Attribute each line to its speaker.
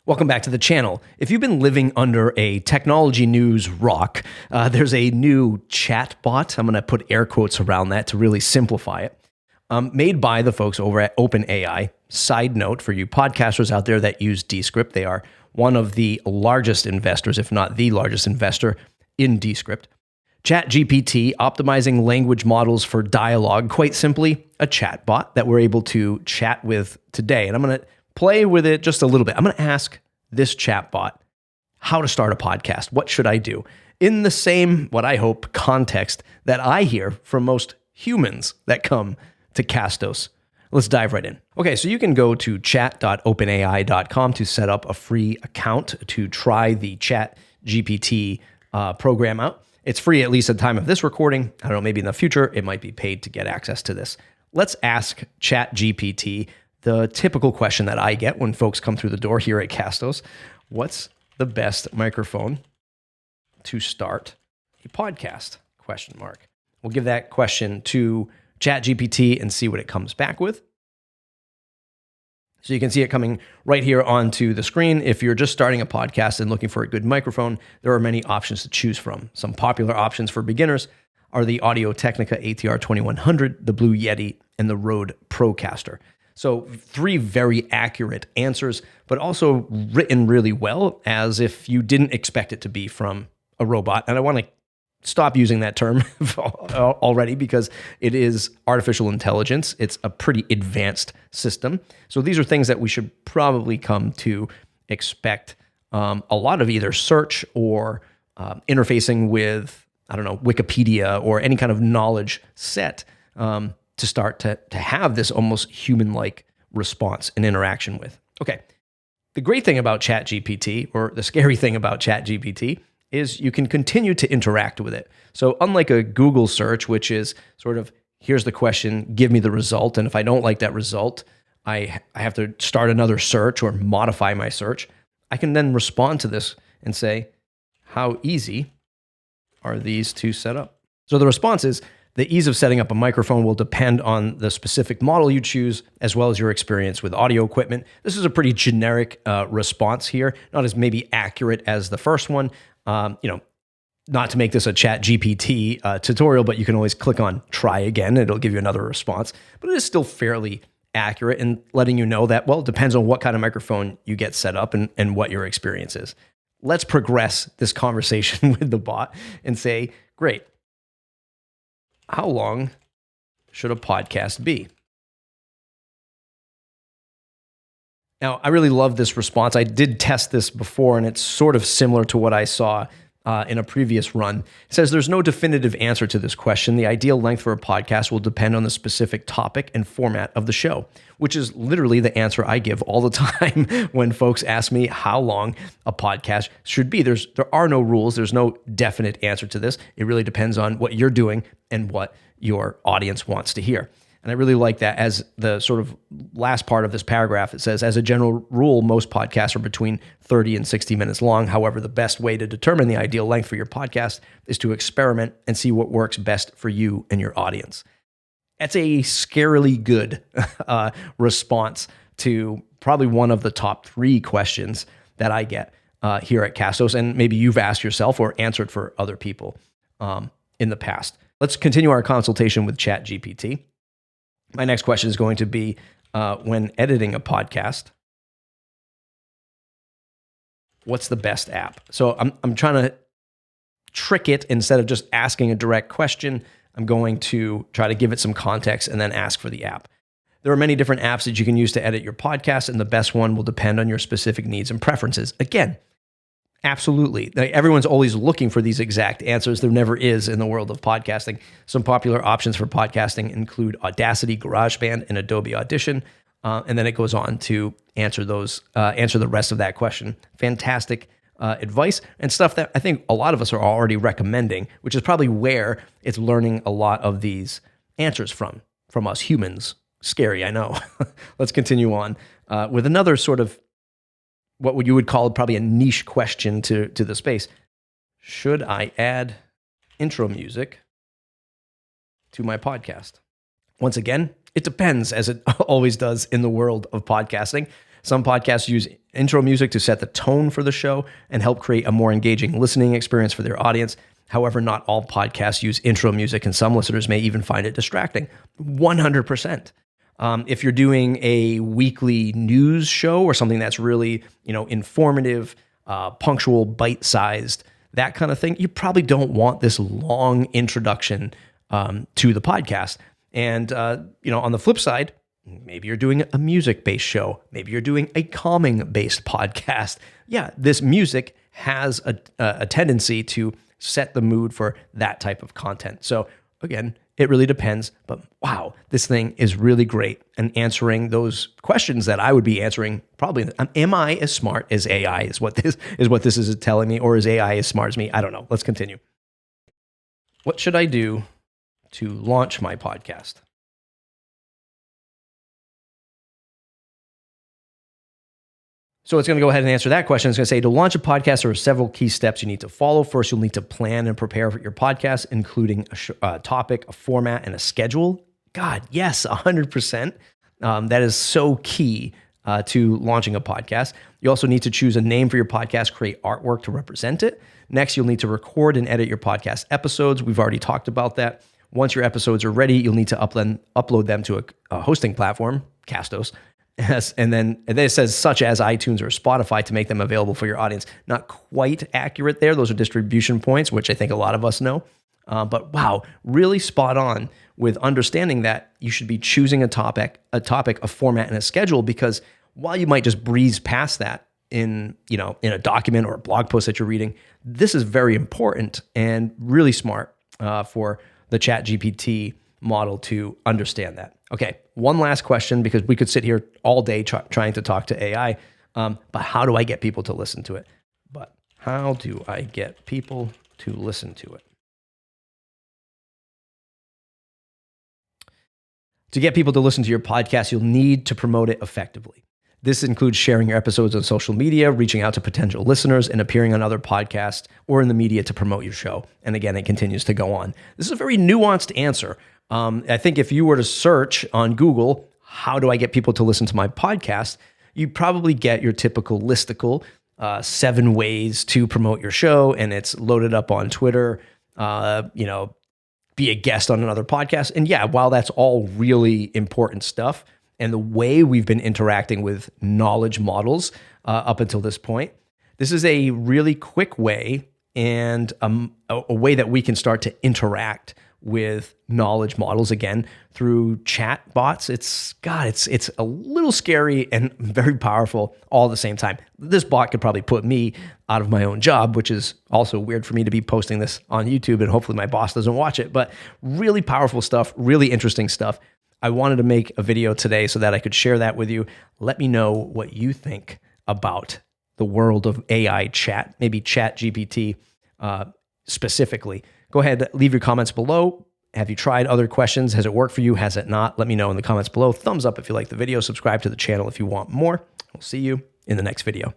Speaker 1: Welcome back to the channel. If you've been living under a technology news rock, there's a new chat bot. I'm going to put air quotes around that to really simplify it. Made by the folks over at OpenAI. Side note for you podcasters out there that use Descript, they are one of the largest investors, if not the largest investor in Descript. ChatGPT, optimizing language models for dialogue. Quite simply, a chat bot that we're able to chat with today. And I'm going to play with it just a little bit. I'm going to ask this chatbot how to start a podcast. What should I do? In the same, what I hope, context that I hear from most humans that come to Castos. Let's dive right in. Okay, so you can go to chat.openai.com to set up a free account to try the ChatGPT program out. It's free at least at the time of this recording. I don't know, maybe in the future, it might be paid to get access to this. Let's ask ChatGPT the typical question that I get when folks come through the door here at Castos. What's the best microphone to start a podcast? ? We'll give that question to ChatGPT and see what it comes back with. So you can see it coming right here onto the screen. If you're just starting a podcast and looking for a good microphone, there are many options to choose from. Some popular options for beginners are the Audio-Technica ATR 2100, the Blue Yeti, and the Rode Procaster. So 3 very accurate answers, but also written really well as if you didn't expect it to be from a robot. And I want to stop using that term already because it is artificial intelligence. It's a pretty advanced system. So these are things that we should probably come to expect a lot of either search or interfacing with, Wikipedia or any kind of knowledge set to start to have this almost human-like response and interaction with. Okay, the great thing about ChatGPT, or the scary thing about ChatGPT, is you can continue to interact with it. So unlike a Google search, which is sort of, here's the question, give me the result, and if I don't like that result, I have to start another search or modify my search, I can then respond to this and say, how easy are these to set up? So the response is, the ease of setting up a microphone will depend on the specific model you choose, as well as your experience with audio equipment. This is a pretty generic response here, not as maybe accurate as the first one. Not to make this a ChatGPT tutorial, but you can always click on try again. It'll give you another response, but it is still fairly accurate in letting you know that, well, it depends on what kind of microphone you get set up and what your experience is. Let's progress this conversation with the bot and say, great. How long should a podcast be? Now, I really love this response. I did test this before, and it's sort of similar to what I saw in a previous run. It says there's no definitive answer to this question. The ideal length for a podcast will depend on the specific topic and format of the show, which is literally the answer I give all the time when folks ask me how long a podcast should be. There are no rules. There's no definite answer to this. It really depends on what you're doing and what your audience wants to hear. And I really like that as the sort of last part of this paragraph. It says, as a general rule, most podcasts are between 30 and 60 minutes long. However, the best way to determine the ideal length for your podcast is to experiment and see what works best for you and your audience. That's a scarily good response to probably one of the top 3 questions that I get here at Castos, and maybe you've asked yourself or answered for other people in the past. Let's continue our consultation with ChatGPT. My next question is going to be, when editing a podcast, what's the best app? So I'm trying to trick it. Instead of just asking a direct question, I'm going to try to give it some context and then ask for the app. There are many different apps that you can use to edit your podcast, and the best one will depend on your specific needs and preferences. Again, absolutely. Everyone's always looking for these exact answers. There never is in the world of podcasting. Some popular options for podcasting include Audacity, GarageBand, and Adobe Audition. And then it goes on to answer the rest of that question. Fantastic advice and stuff that I think a lot of us are already recommending, which is probably where it's learning a lot of these answers from us humans. Scary, I know. Let's continue on with another sort of what you would call probably a niche question to the space. Should I add intro music to my podcast? Once again, it depends, as it always does in the world of podcasting. Some podcasts use intro music to set the tone for the show and help create a more engaging listening experience for their audience. However, not all podcasts use intro music, and some listeners may even find it distracting. 100%. If you're doing a weekly news show or something that's really, informative, punctual, bite-sized, that kind of thing, you probably don't want this long introduction to the podcast. And, on the flip side, maybe you're doing a music-based show. Maybe you're doing a calming-based podcast. Yeah, this music has a tendency to set the mood for that type of content. So again, it really depends. But wow, this thing is really great and answering those questions that I would be answering probably. Am I as smart as AI is what this is telling me, or is AI as smart as me? I don't know. Let's continue. What should I do to launch my podcast? So it's going to go ahead and answer that question. It's going to say, to launch a podcast, there are several key steps you need to follow. First, you'll need to plan and prepare for your podcast, including a topic, a format, and a schedule. God, yes, 100%. That is so key to launching a podcast. You also need to choose a name for your podcast, create artwork to represent it. Next, you'll need to record and edit your podcast episodes. We've already talked about that. Once your episodes are ready, you'll need to upload them to a hosting platform, Castos. Yes, and then it says such as iTunes or Spotify to make them available for your audience. Not quite accurate there. Those are distribution points, which I think a lot of us know. But wow, really spot on with understanding that you should be choosing a topic, a format, and a schedule, because while you might just breeze past that in a document or a blog post that you're reading, this is very important and really smart for the ChatGPT model to understand that. Okay, one last question, because we could sit here all day trying to talk to AI, but how do I get people to listen to it? To get people to listen to your podcast, you'll need to promote it effectively. This includes sharing your episodes on social media, reaching out to potential listeners, and appearing on other podcasts or in the media to promote your show. And again, it continues to go on. This is a very nuanced answer. I think if you were to search on Google, how do I get people to listen to my podcast, you'd probably get your typical listicle, 7 ways to promote your show, and it's loaded up on Twitter, be a guest on another podcast. And yeah, while that's all really important stuff, and the way we've been interacting with knowledge models up until this point, this is a really quick way and a way that we can start to interact with knowledge models again through chat bots. It's a little scary and very powerful all at the same time. This bot could probably put me out of my own job, which is also weird for me to be posting this on YouTube, and hopefully my boss doesn't watch it, but really powerful stuff, really interesting stuff. I wanted to make a video today so that I could share that with you. Let me know what you think about the world of AI chat, maybe ChatGPT specifically. Go ahead, leave your comments below. Have you tried other questions? Has it worked for you? Has it not? Let me know in the comments below. Thumbs up if you like the video. Subscribe to the channel if you want more. We'll see you in the next video.